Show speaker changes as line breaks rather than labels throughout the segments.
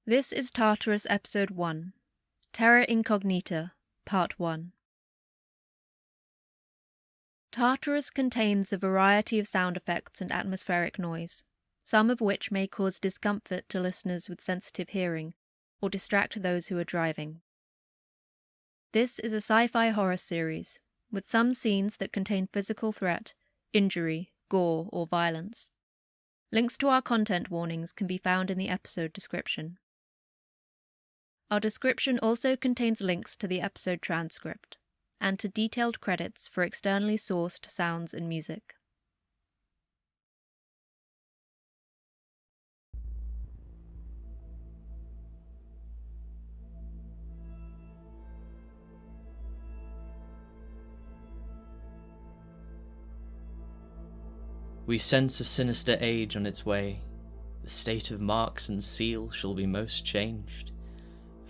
This is Tartarus Episode 1, Terra Incognita, Part 1. Tartarus contains a variety of sound effects and atmospheric noise, some of which may cause discomfort to listeners with sensitive hearing, or distract those who are driving. This is a sci-fi horror series, with some scenes that contain physical threat, injury, gore, or violence. Links to our content warnings can be found in the episode description. Our description also contains links to the episode transcript, and to detailed credits for externally sourced sounds and music.
We sense a sinister age on its way. The state of marks and seal shall be most changed.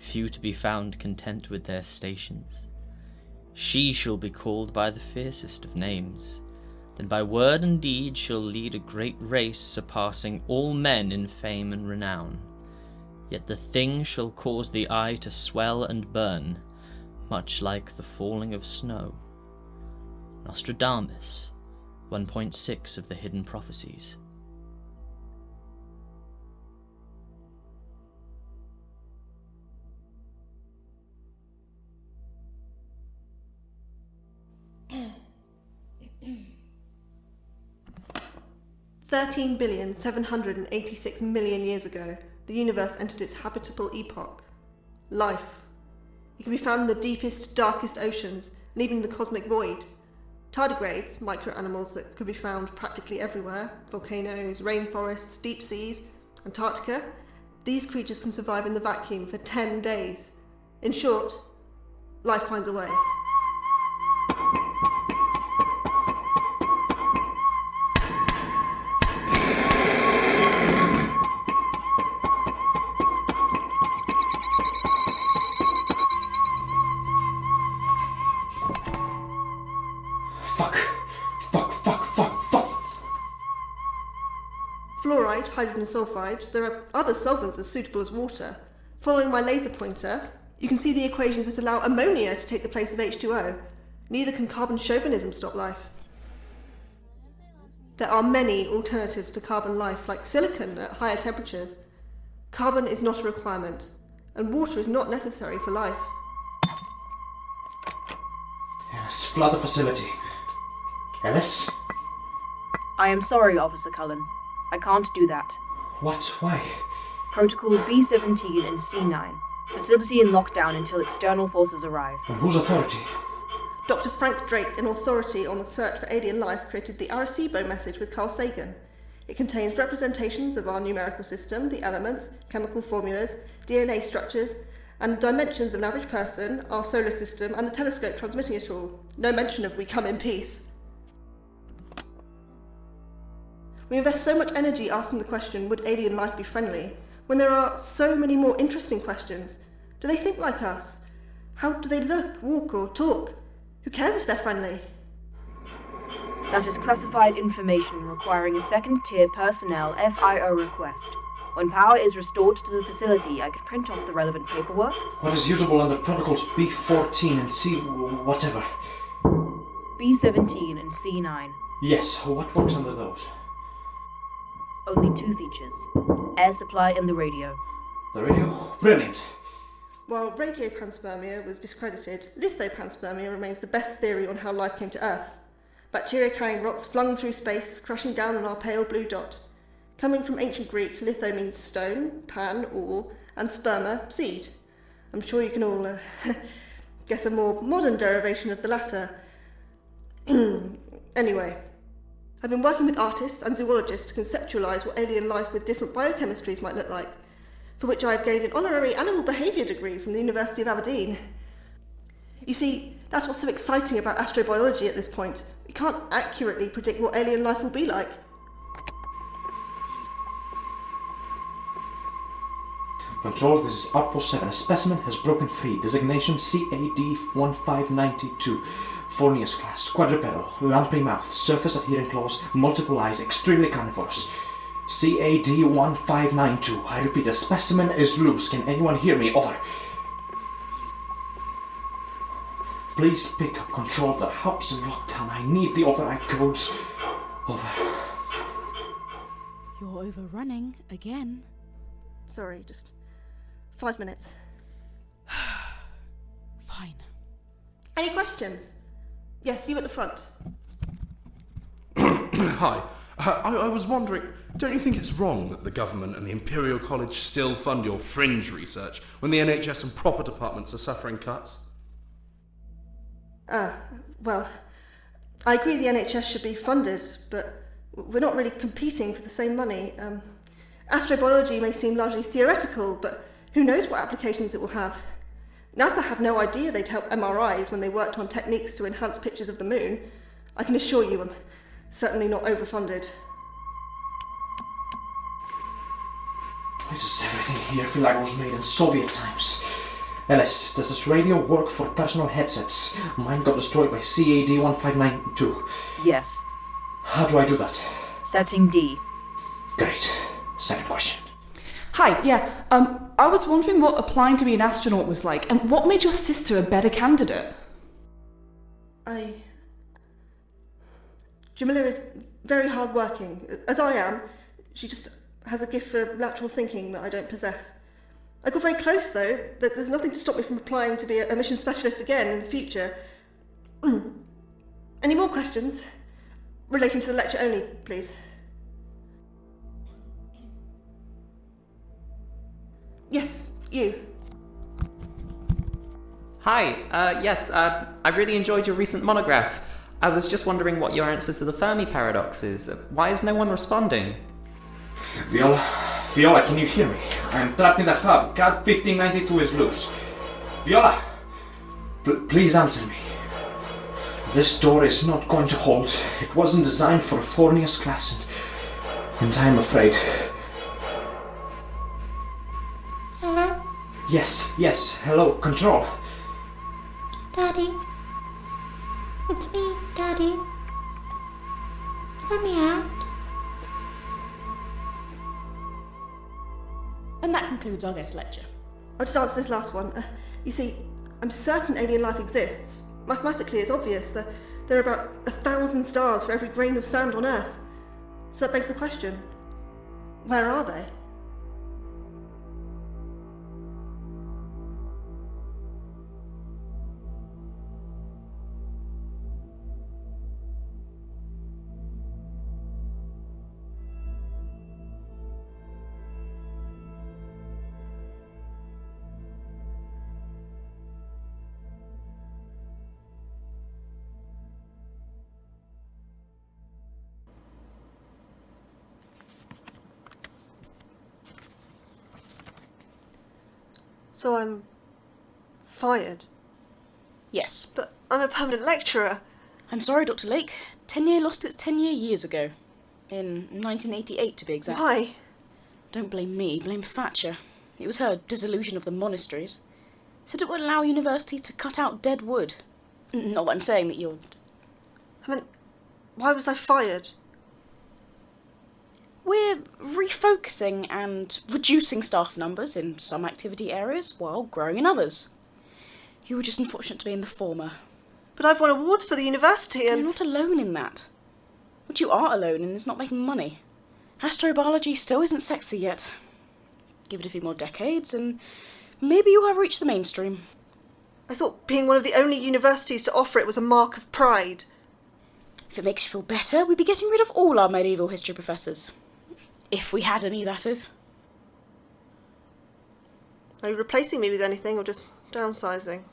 Few to be found content with their stations. She shall be called by the fiercest of names. Then by word and deed shall lead a great race, surpassing all men in fame and renown. Yet the thing shall cause the eye to swell and burn, much like the falling of snow. Nostradamus, 1.6 of the Hidden Prophecies.
$13,786,000,000 years ago, the universe entered its habitable epoch. Life. It can be found in the deepest, darkest oceans, and even the cosmic void. Tardigrades, microanimals that could be found practically everywhere, volcanoes, rainforests, deep seas, Antarctica, these creatures can survive in the vacuum for 10 days. In short, life finds a way. Fluoride, hydrogen sulfide, there are other solvents as suitable as water. Following my laser pointer, you can see the equations that allow ammonia to take the place of H2O. Neither can carbon chauvinism stop life. There are many alternatives to carbon life, like silicon at higher temperatures. Carbon is not a requirement, and water is not necessary for life.
Yes, flood the facility. Ellis?
I am sorry, Officer Cullen. I can't do that.
What? Why?
Protocols B-17 and C-9. Facility in lockdown until external forces arrive.
On whose authority?
Dr. Frank Drake, an authority on the search for alien life, created the Arecibo message with Carl Sagan. It contains representations of our numerical system, the elements, chemical formulas, DNA structures, and the dimensions of an average person, our solar system, and the telescope transmitting it all. No mention of "we come in peace." We invest so much energy asking the question, would alien life be friendly, when there are so many more interesting questions. Do they think like us? How do they look, walk, or talk? Who cares if they're friendly?
That is classified information requiring a second-tier personnel FIO request. When power is restored to the facility, I could print off the relevant paperwork.
What is usable under protocols B-14 and C... whatever?
B-17 and C-9.
Yes, what works under those?
Only two features: air supply and the radio.
The radio? Brilliant.
While radiopanspermia was discredited, lithopanspermia remains the best theory on how life came to Earth. Bacteria-carrying rocks flung through space, crashing down on our pale blue dot. Coming from ancient Greek, litho means stone, pan, all, and sperma, seed. I'm sure you can all guess a more modern derivation of the latter. Anyway, I've been working with artists and zoologists to conceptualise what alien life with different biochemistries might look like, for which I have gained an honorary animal behaviour degree from the University of Aberdeen. You see, that's what's so exciting about astrobiology at this point. We can't accurately predict what alien life will be like.
Control, this is Outpost 7. A specimen has broken free. Designation CAD-1592. Fornius class, quadrupedal, lamprey mouth, surface adherent claws, multiple eyes, extremely carnivorous. CAD-1592. I repeat, a specimen is loose. Can anyone hear me? Over. Please pick up control of the house in lockdown. I need the override codes. Over.
You're overrunning again.
Sorry, just 5 minutes.
Fine.
Any questions? Yes, you at the front.
Hi. I was wondering, don't you think it's wrong that the government and the Imperial College still fund your fringe research when the NHS and proper departments are suffering cuts?
Well, I agree the NHS should be funded, but we're not really competing for the same money. Astrobiology may seem largely theoretical, but who knows what applications it will have. NASA had no idea they'd help MRIs when they worked on techniques to enhance pictures of the moon. I can assure you I'm certainly not overfunded.
Why does everything here feel like it was made in Soviet times? Ellis, does this radio work for personal headsets? Mine got destroyed by CAD-1592.
Yes.
How do I do that?
Setting D.
Great. Second question.
Hi, yeah, I was wondering what applying to be an astronaut was like, and what made your sister a better candidate?
Jamila is very hard-working, as I am. She just has a gift for lateral thinking that I don't possess. I got very close, though, that there's nothing to stop me from applying to be a mission specialist again in the future. Any more questions? Relating to the lecture only, please. Yes, you.
Hi, yes, I really enjoyed your recent monograph. I was just wondering what your answer to the Fermi paradox is. Why is no one responding?
Viola, can you hear me? I'm trapped in the hub. CAD 1592 is loose. Viola, please answer me. This door is not going to hold. It wasn't designed for a Fornius class, and I'm afraid.
Hello?
Yes, hello, control.
Daddy? It's me, Daddy. Let me out.
And that concludes our guest lecture.
I'll just answer this last one. You see, I'm certain alien life exists. Mathematically, it's obvious that there are about 1,000 stars for every grain of sand on Earth. So that begs the question, where are they? So I'm fired.
Yes.
But I'm a permanent lecturer.
I'm sorry, Dr. Lake. Tenure lost its tenure years ago. In 1988, to be exact.
Why?
Don't blame me, blame Thatcher. It was her dissolution of the monasteries. Said it would allow universities to cut out dead wood. Not that I'm saying that you're...
I mean, why was I fired?
We're refocusing and reducing staff numbers in some activity areas while growing in others. You were just unfortunate to be in the former.
But I've won awards for the university and...
You're not alone in that. What you are alone in is not making money. Astrobiology still isn't sexy yet. Give it a few more decades and maybe you'll have reached the mainstream.
I thought being one of the only universities to offer it was a mark of pride.
If it makes you feel better, we'd be getting rid of all our medieval history professors. If we had any, that is.
Are you replacing me with anything or just downsizing?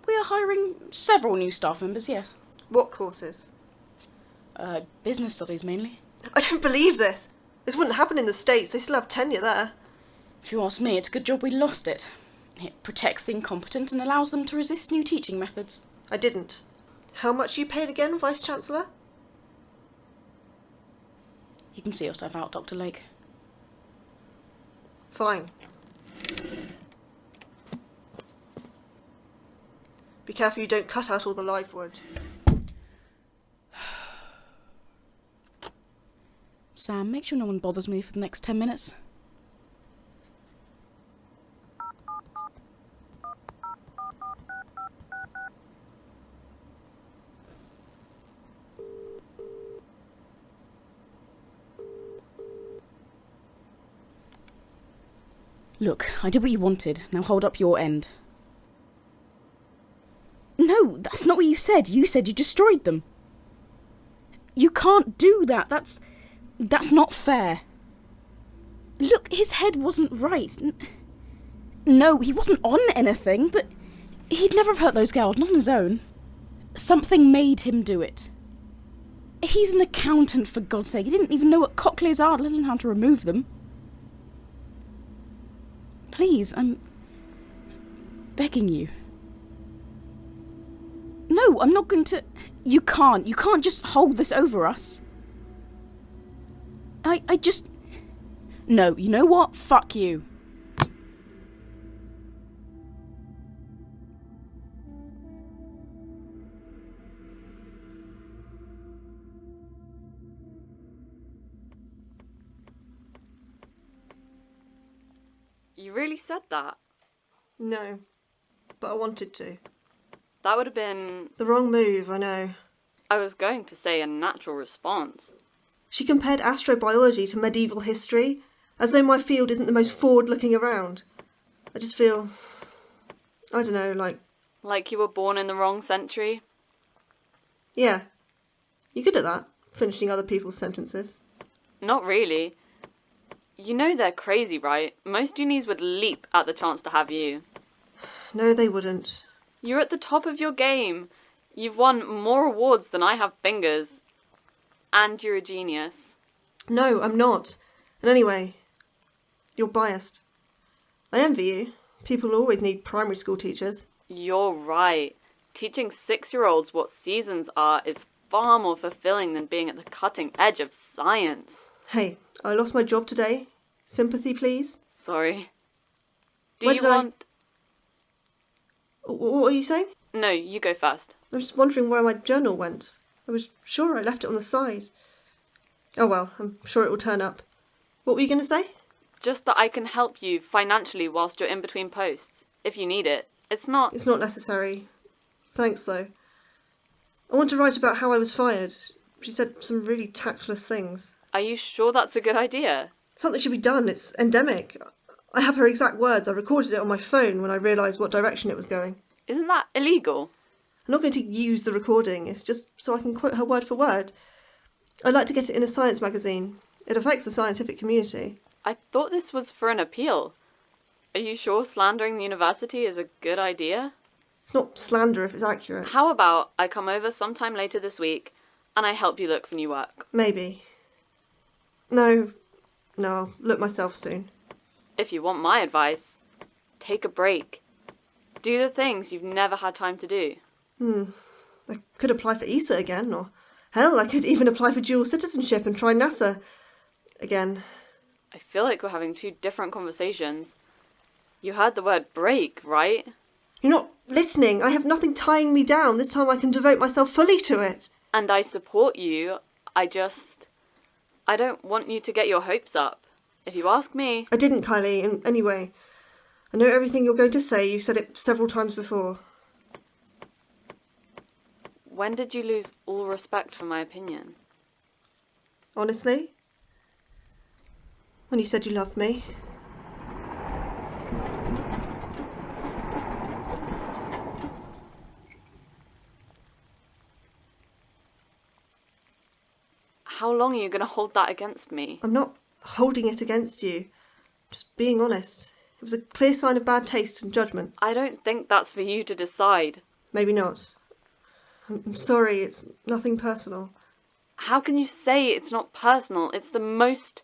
We are hiring several new staff members, yes.
What courses?
Business studies mainly.
I don't believe this. This wouldn't happen in the States. They still have tenure there.
If you ask me, it's a good job we lost it. It protects the incompetent and allows them to resist new teaching methods.
I didn't. How much you paid again, Vice-Chancellor?
You can see yourself out, Dr. Lake.
Fine. Be careful you don't cut out all the live wood.
So Sam, make sure no one bothers me for the next 10 minutes. Look, I did what you wanted. Now hold up your end. No, that's not what you said. You said you destroyed them. You can't do that. That's not fair. Look, his head wasn't right. No, he wasn't on anything, but he'd never have hurt those girls, not on his own. Something made him do it. He's an accountant, for God's sake. He didn't even know what cochlears are, let alone how to remove them. Please, I'm begging you. No, I'm not going to... You can't just hold this over us. I just... No, you know what? Fuck you.
You really said that?
No, but I wanted to.
That would have been...
The wrong move, I know.
I was going to say a natural response.
She compared astrobiology to medieval history, as though my field isn't the most forward-looking around. I just feel... I don't know, like...
Like you were born in the wrong century?
Yeah. You're good at that, finishing other people's sentences.
Not really. You know they're crazy, right? Most unis would leap at the chance to have you.
No, they wouldn't.
You're at the top of your game. You've won more awards than I have fingers. And you're a genius.
No, I'm not. And anyway, you're biased. I envy you. People always need primary school teachers.
You're right. Teaching 6-year-olds what seasons are is far more fulfilling than being at the cutting edge of science.
Hey, I lost my job today. Sympathy, please?
Sorry. Do you want...
What are you saying?
No, you go first.
I'm just wondering where my journal went. I was sure I left it on the side. Oh well, I'm sure it will turn up. What were you going to say?
Just that I can help you financially whilst you're in between posts, if you need it. It's not
necessary. Thanks, though. I want to write about how I was fired. She said some really tactless things.
Are you sure that's a good idea?
Something should be done. It's endemic. I have her exact words. I recorded it on my phone when I realised what direction it was going.
Isn't that illegal?
I'm not going to use the recording. It's just so I can quote her word for word. I'd like to get it in a science magazine. It affects the scientific community.
I thought this was for an appeal. Are you sure slandering the university is a good idea?
It's not slander if it's accurate.
How about I come over sometime later this week and I help you look for new work?
Maybe. No, I'll look myself soon.
If you want my advice, take a break. Do the things you've never had time to do.
I could apply for ESA again, or hell, I could even apply for dual citizenship and try NASA again.
I feel like we're having two different conversations. You heard the word break, right?
You're not listening. I have nothing tying me down. This time I can devote myself fully to it.
And I support you. I don't want you to get your hopes up. If you ask me...
I didn't, Kylie, and anyway, I know everything you're going to say. You've said it several times before.
When did you lose all respect for my opinion?
Honestly? When you said you loved me.
How long are you going to hold that against me?
I'm not holding it against you. Just being honest. It was a clear sign of bad taste and judgment.
I don't think that's for you to decide.
Maybe not. I'm sorry, it's nothing personal.
How can you say it's not personal? It's the most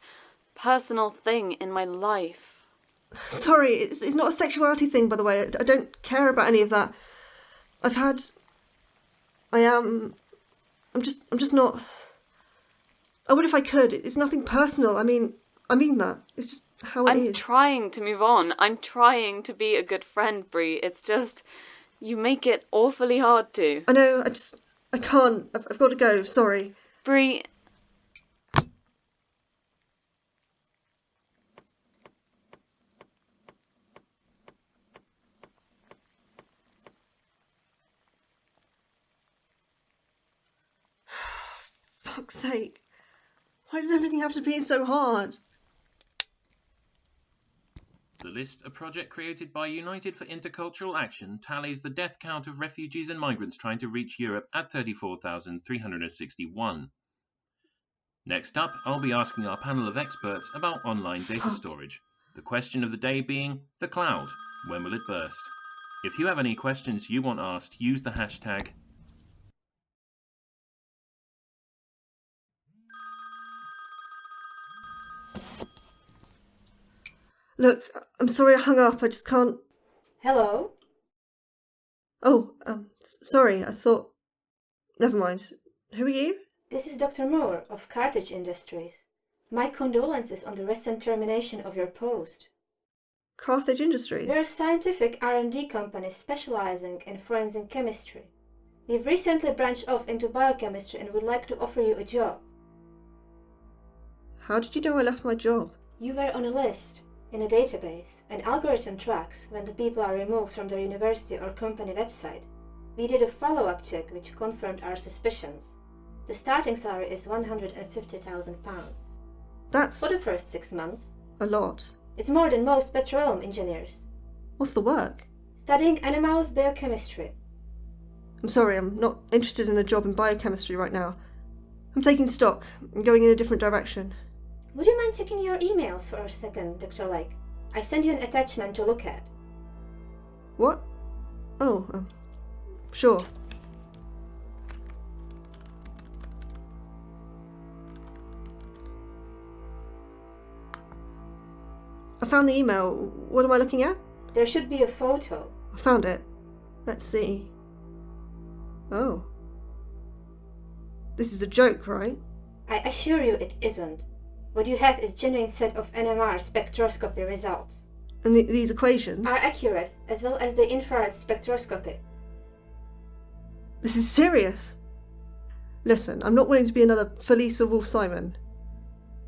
personal thing in my life.
Sorry, it's not a sexuality thing, by the way. I don't care about any of that. I'm just not... I would if I could. It's nothing personal. I mean that. It's just how it is.
I'm trying to move on. I'm trying to be a good friend, Brie. It's just... You make it awfully hard to.
I know, I can't. I've got to go, sorry.
Brie...
fuck's sake. Why does everything have to be so hard?
The list, a project created by United for Intercultural Action, tallies the death count of refugees and migrants trying to reach Europe at 34,361. Next up, I'll be asking our panel of experts about online data storage. The question of the day being, the cloud. When will it burst? If you have any questions you want asked, use the hashtag
Look, I'm sorry I hung up, I just can't...
Hello?
Oh, sorry, I thought... Never mind. Who are you?
This is Dr. Moore of Carthage Industries. My condolences on the recent termination of your post.
Carthage Industries?
We're a scientific R&D company specializing in forensic chemistry. We've recently branched off into biochemistry and would like to offer you a job.
How did you know I left my job?
You were on a list. In a database, an algorithm tracks when the people are removed from their university or company website. We did a follow-up check which confirmed our suspicions. The starting salary is £150,000.
That's...
for the first 6 months.
a lot.
It's more than most petroleum engineers.
What's the work?
Studying animals biochemistry.
I'm sorry, I'm not interested in a job in biochemistry right now. I'm taking stock. I'm going in a different direction.
Would you mind checking your emails for a second, Dr. Lake? I sent you an attachment to look at.
What? Oh, sure. I found the email. What am I looking at?
There should be a photo.
I found it. Let's see. Oh. This is a joke, right?
I assure you it isn't. What you have is genuine set of NMR spectroscopy results.
And these equations?
Are accurate, as well as the infrared spectroscopy.
This is serious. Listen, I'm not willing to be another Felisa Wolf-Simon.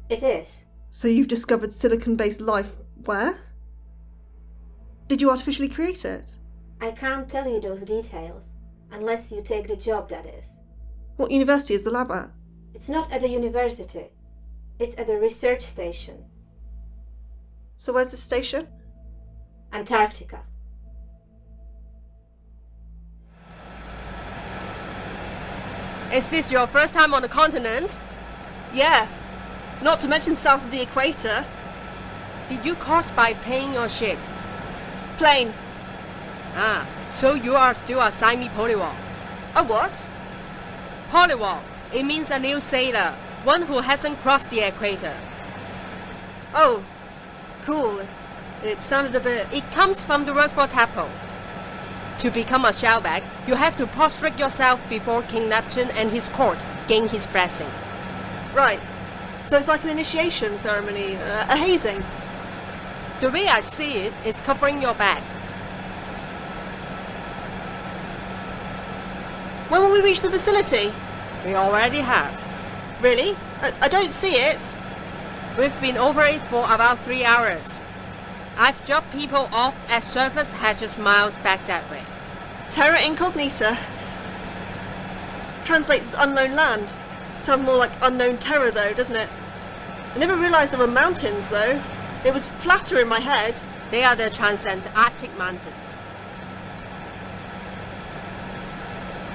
It is.
So you've discovered silicon-based life where? Did you artificially create it?
I can't tell you those details, unless you take the job, that is.
What university is the lab at?
It's not at a university. It's at a research station.
So where's the station?
Antarctica.
Is this your first time on the continent?
Yeah. Not to mention south of the equator.
Did you cross by plane or ship?
Plane.
Ah, so you are still a semi-polywog.
A what?
Polywog. It means a new sailor, one who hasn't crossed the equator.
Oh, cool. It sounded a bit...
It comes from the word for tadpole. To become a shellback, you have to prostrate yourself before King Neptune and his court gain his blessing.
Right. So it's like an initiation ceremony, a hazing.
The way I see it is covering your back.
When will we reach the facility?
We already have.
Really? I don't see it.
We've been over it for about 3 hours. I've dropped people off at surface hatches miles back that way.
Terra Incognita. Translates as unknown land. Sounds more like unknown terror though, doesn't it? I never realised there were mountains though. It was flatter in my head.
They are the Arctic mountains.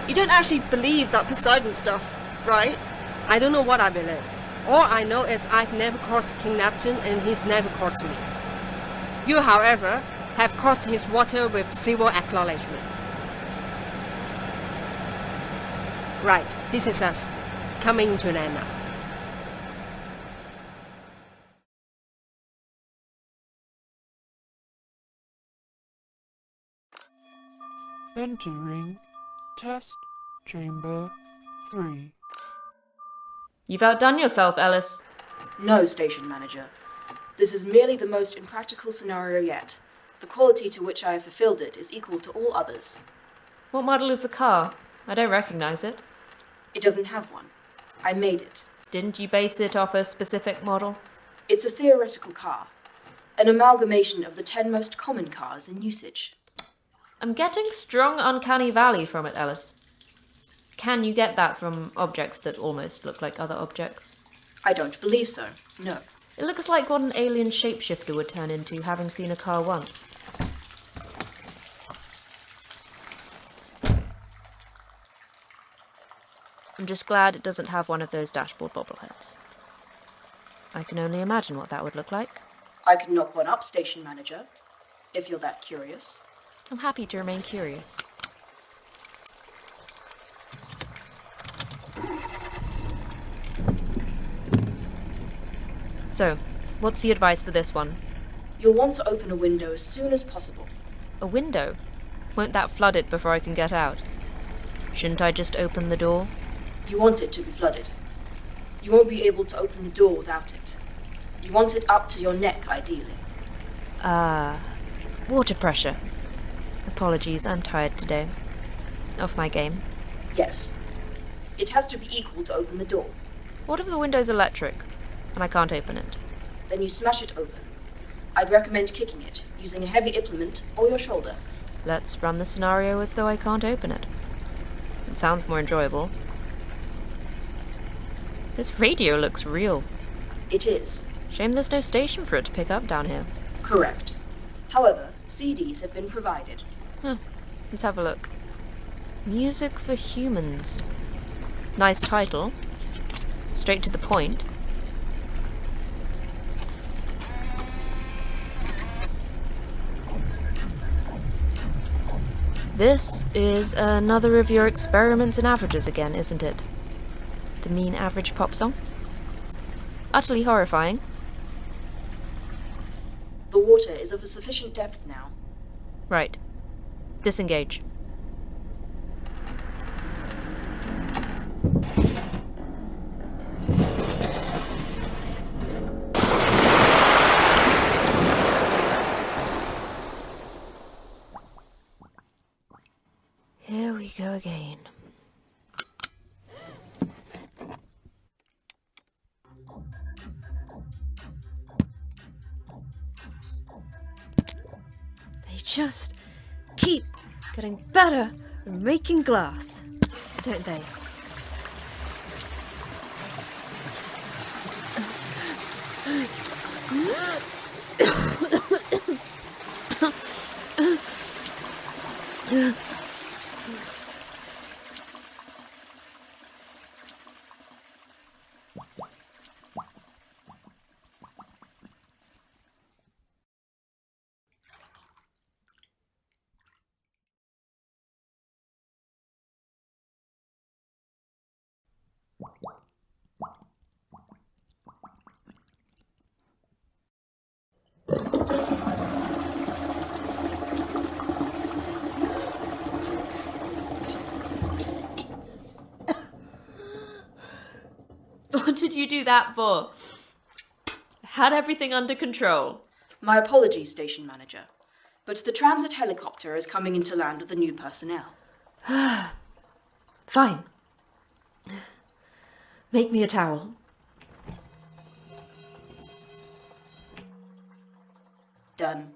You don't actually believe that Poseidon stuff, right?
I don't know what I believe. All I know is I've never crossed King Neptune and he's never crossed me. You, however, have crossed his water with civil acknowledgement. Right, this is us, coming into land now.
Entering test chamber 3.
You've outdone yourself, Ellis.
No, station manager. This is merely the most impractical scenario yet. The quality to which I have fulfilled it is equal to all others.
What model is the car? I don't recognize it.
It doesn't have one. I made it.
Didn't you base it off a specific model?
It's a theoretical car. An amalgamation of the 10 most common cars in usage.
I'm getting strong uncanny valley from it, Ellis. Can you get that from objects that almost look like other objects?
I don't believe so, no.
It looks like what an alien shapeshifter would turn into, having seen a car once. I'm just glad it doesn't have one of those dashboard bobbleheads. I can only imagine what that would look like.
I can knock one up, Station Manager, if you're that curious.
I'm happy to remain curious. So, what's the advice for this one?
You'll want to open a window as soon as possible.
A window? Won't that flood it before I can get out? Shouldn't I just open the door?
You want it to be flooded. You won't be able to open the door without it. You want it up to your neck, ideally.
Water pressure. Apologies, I'm tired today. Off my game.
Yes. It has to be equal to open the door.
What if the window's electric, and I can't open it?
Then you smash it open. I'd recommend kicking it, using a heavy implement or your shoulder.
Let's run the scenario as though I can't open it. It sounds more enjoyable. This radio looks real.
It is.
Shame there's no station for it to pick up down here.
Correct. However, CDs have been provided.
Let's have a look. Music for Humans. Nice title. Straight to the point. This is another of your experiments in averages again, isn't it? The mean average pop song? Utterly horrifying.
The water is of a sufficient depth now.
Right. Disengage. Here we go again. They just keep getting better at making glass, don't they? What did you do that for? Had everything under control.
My apologies, Station Manager, but the transit helicopter is coming into land with the new personnel.
Fine. Make me a towel.
Done.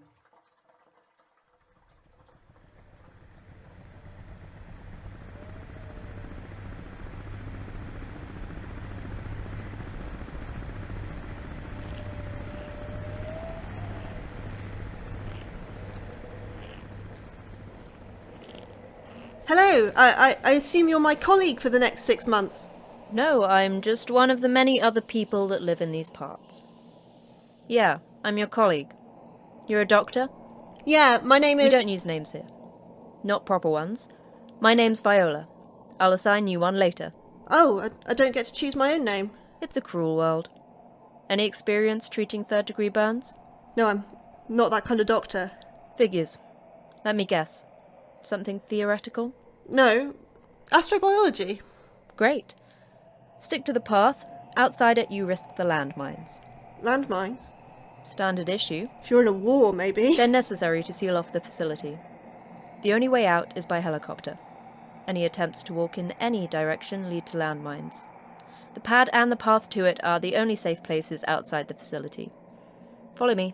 Hello, I assume you're my colleague for the next 6 months.
No, I'm just one of the many other people that live in these parts. Yeah, I'm your colleague. You're a doctor?
Yeah, my name is...
We don't use names here. Not proper ones. My name's Viola. I'll assign you one later.
Oh, I don't get to choose my own name.
It's a cruel world. Any experience treating third-degree burns?
No, I'm not that kind of doctor.
Figures. Let me guess. Something theoretical?
No, astrobiology.
Great. Stick to the path. Outside it, you risk the landmines.
Landmines?
Standard issue.
If you're in a war, maybe.
They're necessary to seal off the facility. The only way out is by helicopter. Any attempts to walk in any direction lead to landmines. The pad and the path to it are the only safe places outside the facility. Follow me.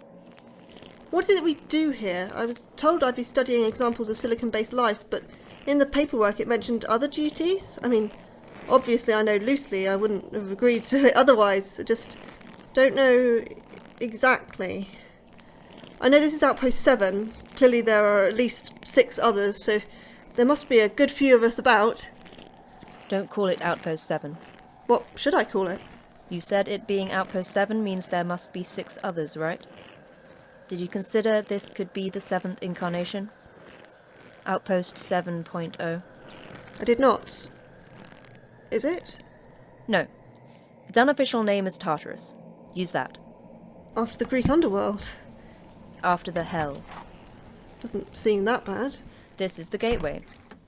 What is it we do here? I was told I'd be studying examples of silicon-based life, but In the paperwork it mentioned other duties. I mean, obviously I know loosely I wouldn't have agreed to it otherwise. I just don't know exactly. I know this is Outpost 7. Clearly there are at least 6 others, so there must be a good few of us about.
Don't call it Outpost 7.
What should I call it?
You said it being Outpost 7 means there must be 6 others, right? Did you consider this could be the 7th incarnation? Outpost 7.0?
I did not. Is it?
No. Its unofficial name is Tartarus. Use that.
After the Greek underworld?
After the hell.
Doesn't seem that bad.
This is the gateway.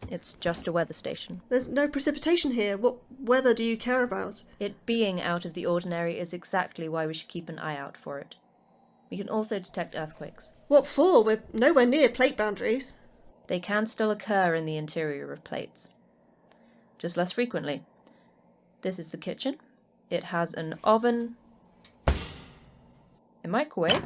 It's just a weather station.
There's no precipitation here. What weather do you care about?
It being out of the ordinary is exactly why we should keep an eye out for it. We can also detect earthquakes.
What for? We're nowhere near plate boundaries.
They can still occur in the interior of plates. Just less frequently. This is the kitchen. It has an oven, a microwave,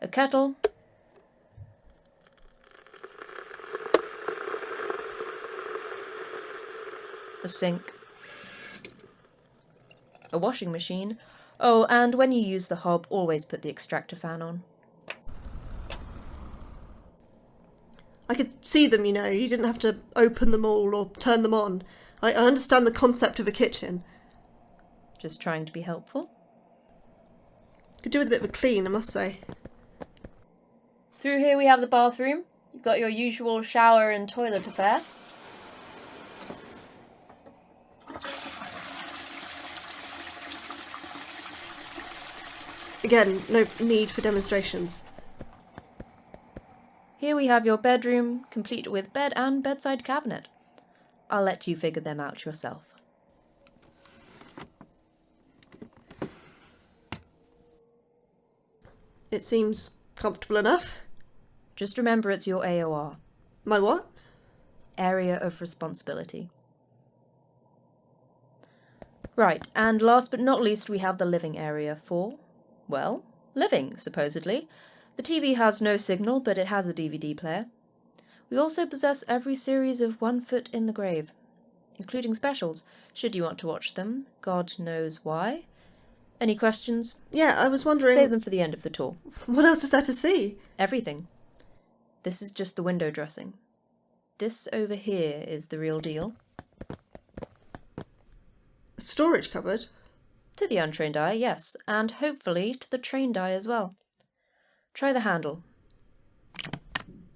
a kettle, a sink, a washing machine. Oh, and when you use the hob, always put the extractor fan on.
I could see them, you know. You didn't have to open them all or turn them on. I understand the concept of a kitchen.
Just trying to be helpful.
Could do with a bit of a clean, I must say.
Through here we have the bathroom. You've got your usual shower and toilet affair.
Again, no need for demonstrations.
Here we have your bedroom, complete with bed and bedside cabinet. I'll let you figure them out yourself.
It seems comfortable enough.
Just remember it's your AOR.
My what?
Area of responsibility. Right, and last but not least we have the living area for, well, living, supposedly. The TV has no signal, but it has a DVD player. We also possess every series of One Foot in the Grave, including specials, should you want to watch them. God knows why. Any questions?
Yeah, I was wondering...
Save them for the end of the tour.
What else is there to see?
Everything. This is just the window dressing. This over here is the real deal.
A storage cupboard?
To the untrained eye, yes, and hopefully to the trained eye as well. Try the handle.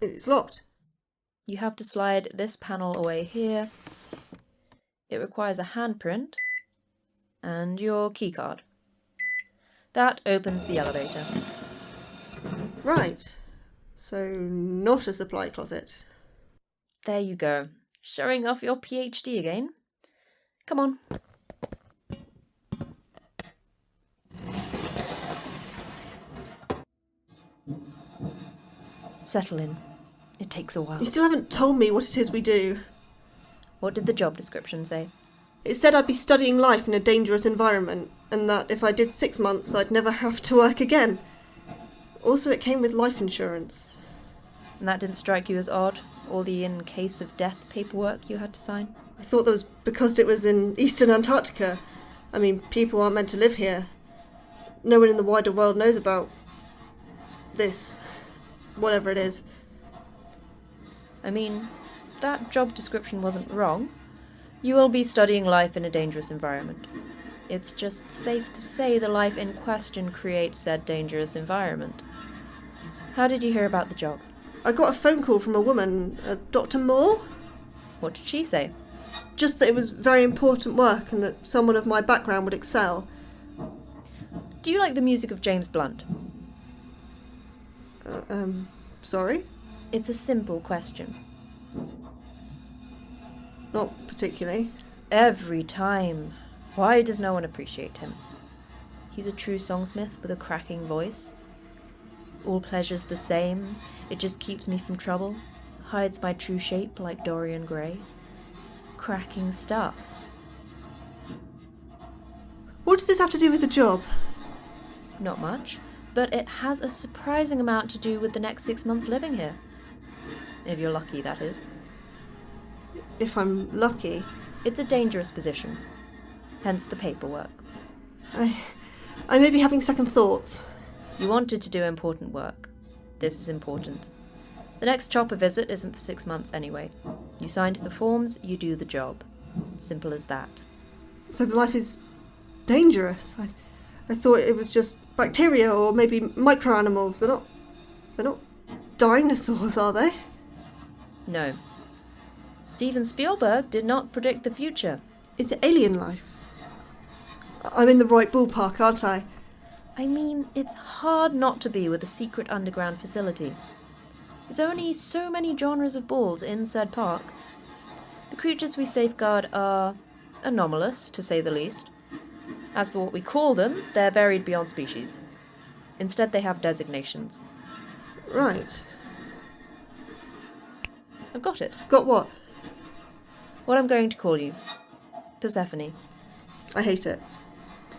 It's locked.
You have to slide this panel away here. It requires a handprint and your keycard. That opens the elevator.
Right. So, not a supply closet.
There you go. Showing off your PhD again. Come on. Settle in. It takes a while.
You still haven't told me what it is we do.
What did the job description say?
It said I'd be studying life in a dangerous environment, and that if I did 6 months, I'd never have to work again. Also, it came with life insurance.
And that didn't strike you as odd? All the in case of death paperwork you had to sign?
I thought that was because it was in eastern Antarctica. I mean, people aren't meant to live here. No one in the wider world knows about this. Whatever it is.
I mean, that job description wasn't wrong. You will be studying life in a dangerous environment. It's just safe to say the life in question creates said dangerous environment. How did you hear about the job?
I got a phone call from a woman, Dr. Moore.
What did she say?
Just that it was very important work and that someone of my background would excel.
Do you like the music of James Blunt?
Sorry?
It's a simple question.
Not particularly.
Every time. Why does no one appreciate him? He's a true songsmith with a cracking voice. All pleasure's the same. It just keeps me from trouble. Hides my true shape like Dorian Gray. Cracking stuff.
What does this have to do with the job?
Not much. but it has a surprising amount to do with the next 6 months living here. If you're lucky, that is.
If I'm lucky?
It's a dangerous position. Hence the paperwork.
I may be having second thoughts.
You wanted to do important work. This is important. The next chopper visit isn't for 6 months anyway. You signed the forms, you do the job. Simple as that.
So the life is dangerous? I thought it was just bacteria or maybe microanimals. They're not dinosaurs, are they?
No. Steven Spielberg did not predict the future.
Is it alien life? I'm in the right ballpark, aren't I?
I mean, it's hard not to be with a secret underground facility. There's only so many genres of balls in said park. The creatures we safeguard are anomalous, to say the least. As for what we call them, they're varied beyond species. Instead, they have designations.
Right.
I've got it.
Got what?
What I'm going to call you. Persephone.
I hate it.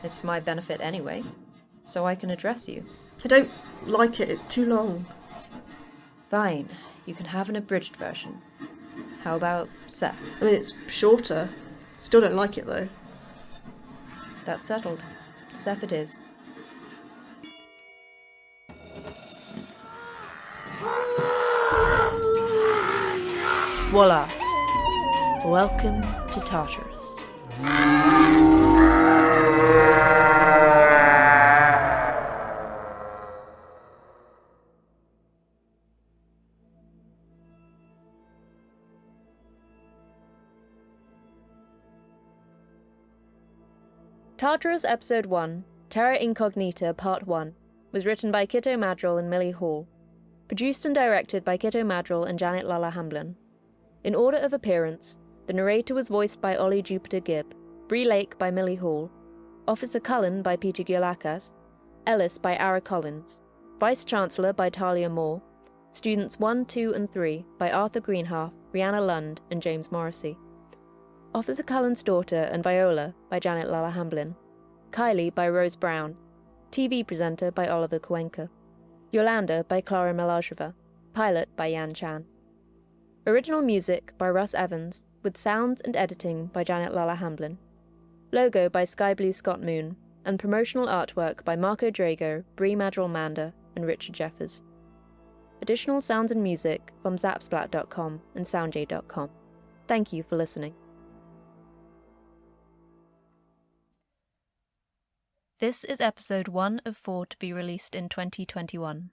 It's for my benefit anyway, so I can address you.
I don't like it, it's too long.
Fine, you can have an abridged version. How about Seth?
I mean, it's shorter. Still don't like it, though.
That's settled. Seth it is. Voila! Welcome to Tartarus. Tartarus Episode 1, Terra Incognita Part 1, was written by Kitto Madrill and Millie Hall. Produced and directed by Kitto Madrill and Janet Lalla Hamblin. In order of appearance, the narrator was voiced by Ollie Jupiter Gibb, Brie Lake by Millie Hall, Officer Cullen by Peter Giolakas, Ellis by Ara Collins, Vice-Chancellor by Talia Moore, Students 1, 2 and 3 by Arthur Greenhalgh, Rhianna Lund and James Morrissey, Officer Cullen's Daughter and Viola by Janet Lalla Hamblin, Kylie by Rose Brown, TV presenter by Oliver Cuenca, Yolanda by Clara Melajova, pilot by Yan Chan. Original music by Russ Evans, with sounds and editing by Janet Lalla Hamblin. Logo by Sky Blue Scott Moon, and promotional artwork by Marco Drago, Brie Madrill Manda, and Richard Jeffers. Additional sounds and music from Zapsplat.com and Soundjay.com. Thank you for listening. This is episode 1 of 4 to be released in 2021.